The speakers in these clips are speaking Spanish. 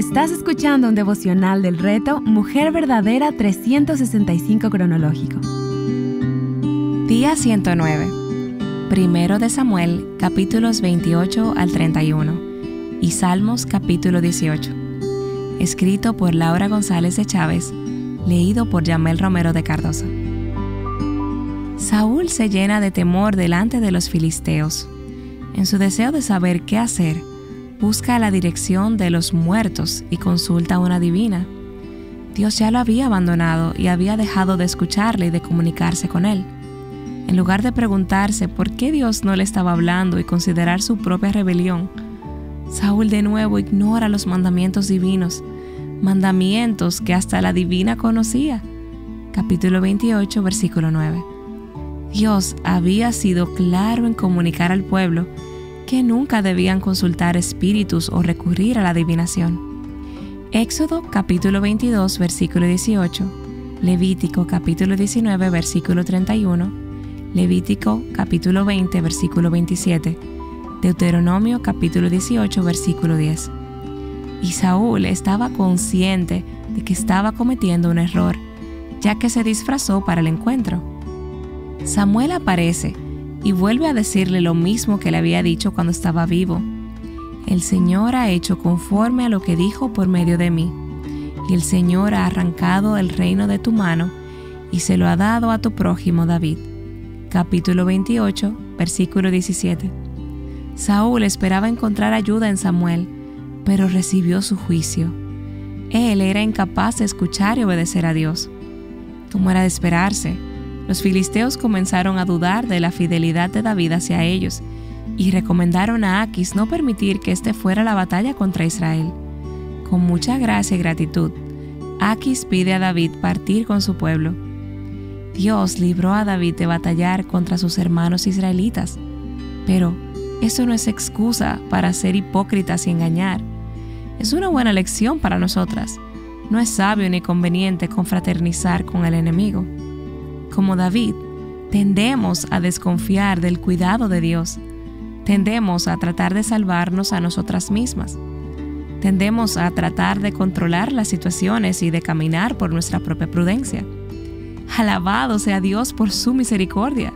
Estás escuchando un devocional del reto Mujer Verdadera 365 cronológico. Día 109. Primero de Samuel, capítulos 28 al 31 y Salmos capítulo 18. Escrito por Laura González de Chávez, leído por Yamel Romero de Cardoso. Saúl se llena de temor delante de los filisteos. En su deseo de saber qué hacer, busca la dirección de los muertos y consulta a una adivina. Dios ya lo había abandonado y había dejado de escucharle y de comunicarse con él. En lugar de preguntarse por qué Dios no le estaba hablando y considerar su propia rebelión, Saúl de nuevo ignora los mandamientos divinos, mandamientos que hasta la adivina conocía. Capítulo 28, versículo 9. Dios había sido claro en comunicar al pueblo que nunca debían consultar espíritus o recurrir a la adivinación. Éxodo capítulo 22, versículo 18, Levítico capítulo 19, versículo 31, Levítico capítulo 20, versículo 27, Deuteronomio capítulo 18, versículo 10. Y Saúl estaba consciente de que estaba cometiendo un error, ya que se disfrazó para el encuentro. Samuel aparece y vuelve a decirle lo mismo que le había dicho cuando estaba vivo. El Señor ha hecho conforme a lo que dijo por medio de mí, y el Señor ha arrancado el reino de tu mano y se lo ha dado a tu prójimo David. Capítulo 28, versículo 17. Saúl esperaba encontrar ayuda en Samuel, pero recibió su juicio. Él era incapaz de escuchar y obedecer a Dios. Como era de esperarse, los filisteos comenzaron a dudar de la fidelidad de David hacia ellos y recomendaron a Aquis no permitir que éste fuera a la batalla contra Israel. Con mucha gracia y gratitud, Aquis pide a David partir con su pueblo. Dios libró a David de batallar contra sus hermanos israelitas, pero eso no es excusa para ser hipócritas y engañar. Es una buena lección para nosotras. No es sabio ni conveniente confraternizar con el enemigo. Como David, tendemos a desconfiar del cuidado de Dios. Tendemos a tratar de salvarnos a nosotras mismas. Tendemos a tratar de controlar las situaciones y de caminar por nuestra propia prudencia. Alabado sea Dios por su misericordia.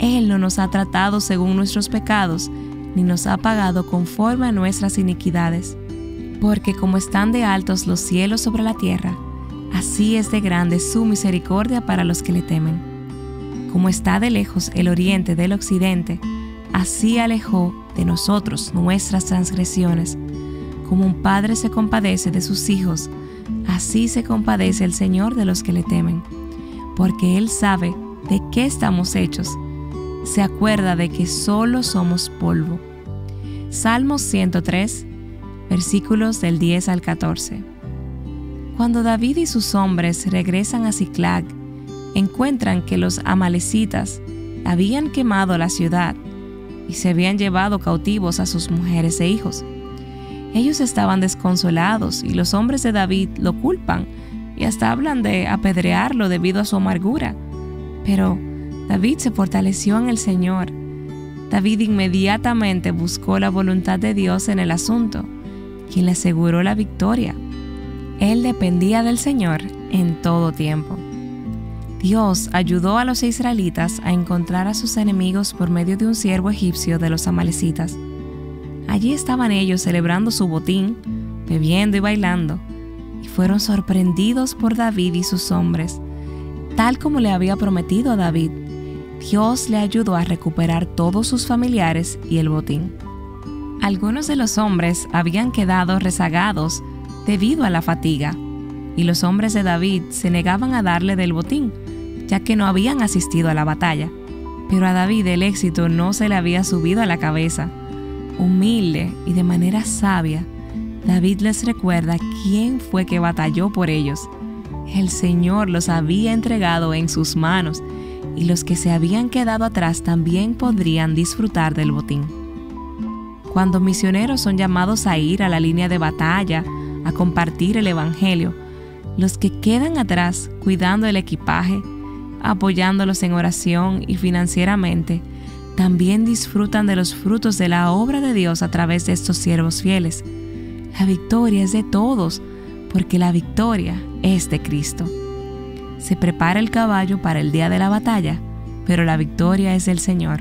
Él no nos ha tratado según nuestros pecados, ni nos ha pagado conforme a nuestras iniquidades. Porque como están de altos los cielos sobre la tierra, así es de grande su misericordia para los que le temen. Como está de lejos el oriente del occidente, así alejó de nosotros nuestras transgresiones. Como un padre se compadece de sus hijos, así se compadece el Señor de los que le temen. Porque Él sabe de qué estamos hechos, se acuerda de que solo somos polvo. Salmos 103, versículos del 10 al 14. Cuando David y sus hombres regresan a Siclag, encuentran que los amalecitas habían quemado la ciudad y se habían llevado cautivos a sus mujeres e hijos. Ellos estaban desconsolados y los hombres de David lo culpan y hasta hablan de apedrearlo debido a su amargura. Pero David se fortaleció en el Señor. David inmediatamente buscó la voluntad de Dios en el asunto, quien le aseguró la victoria. Él dependía del Señor en todo tiempo. Dios ayudó a los israelitas a encontrar a sus enemigos por medio de un siervo egipcio de los amalecitas. Allí estaban ellos celebrando su botín, bebiendo y bailando, y fueron sorprendidos por David y sus hombres. Tal como le había prometido a David, Dios le ayudó a recuperar todos sus familiares y el botín. Algunos de los hombres habían quedado rezagados debido a la fatiga, y los hombres de David se negaban a darle del botín, ya que no habían asistido a la batalla. Pero a David el éxito no se le había subido a la cabeza. Humilde y de manera sabia, David les recuerda quién fue que batalló por ellos. El Señor los había entregado en sus manos, y los que se habían quedado atrás también podrían disfrutar del botín. Cuando misioneros son llamados a ir a la línea de batalla, a compartir el Evangelio, los que quedan atrás cuidando el equipaje, apoyándolos en oración y financieramente, también disfrutan de los frutos de la obra de Dios a través de estos siervos fieles. La victoria es de todos, porque la victoria es de Cristo. Se prepara el caballo para el día de la batalla, pero la victoria es del Señor.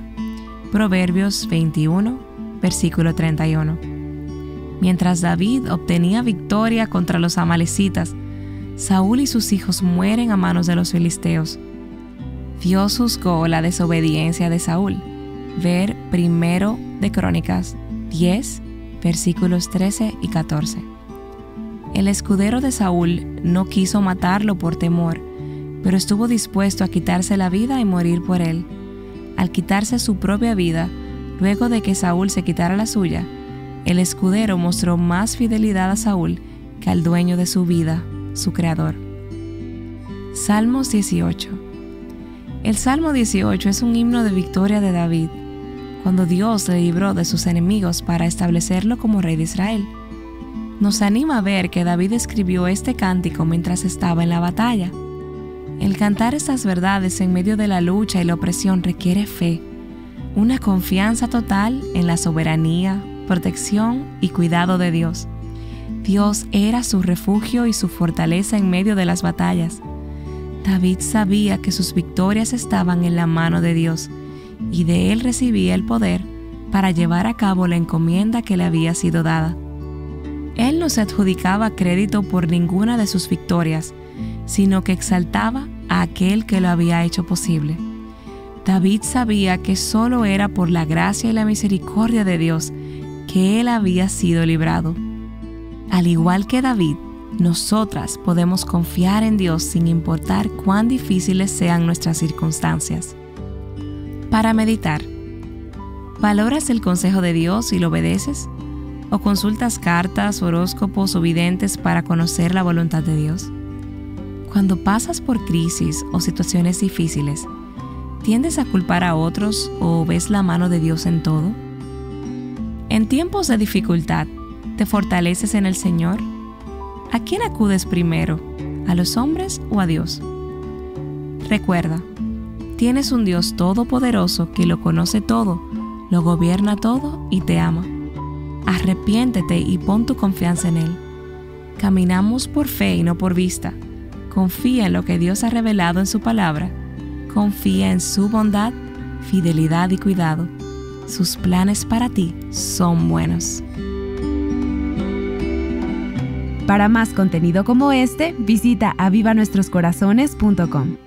Proverbios 21, versículo 31. Mientras David obtenía victoria contra los amalecitas, Saúl y sus hijos mueren a manos de los filisteos. Dios juzgó la desobediencia de Saúl. Ver 1 de Crónicas 10, versículos 13 y 14. El escudero de Saúl no quiso matarlo por temor, pero estuvo dispuesto a quitarse la vida y morir por él. Al quitarse su propia vida, luego de que Saúl se quitara la suya, el escudero mostró más fidelidad a Saúl que al dueño de su vida, su creador. Salmos 18. El Salmo 18 es un himno de victoria de David, cuando Dios le libró de sus enemigos para establecerlo como rey de Israel. Nos anima a ver que David escribió este cántico mientras estaba en la batalla. El cantar estas verdades en medio de la lucha y la opresión requiere fe, una confianza total en la soberanía, protección y cuidado de Dios. Dios era su refugio y su fortaleza en medio de las batallas. David sabía que sus victorias estaban en la mano de Dios y de él recibía el poder para llevar a cabo la encomienda que le había sido dada. Él no se adjudicaba crédito por ninguna de sus victorias, sino que exaltaba a aquel que lo había hecho posible. David sabía que solo era por la gracia y la misericordia de Dios que él había sido librado. Al igual que David, nosotras podemos confiar en Dios sin importar cuán difíciles sean nuestras circunstancias. Para meditar, ¿valoras el consejo de Dios y lo obedeces? ¿O consultas cartas, horóscopos o videntes para conocer la voluntad de Dios? Cuando pasas por crisis o situaciones difíciles, ¿tiendes a culpar a otros o ves la mano de Dios en todo? En tiempos de dificultad, ¿te fortaleces en el Señor? ¿A quién acudes primero? ¿A los hombres o a Dios? Recuerda, tienes un Dios todopoderoso que lo conoce todo, lo gobierna todo y te ama. Arrepiéntete y pon tu confianza en Él. Caminamos por fe y no por vista. Confía en lo que Dios ha revelado en su palabra. Confía en su bondad, fidelidad y cuidado. Sus planes para ti son buenos. Para más contenido como este, visita avivanuestroscorazones.com.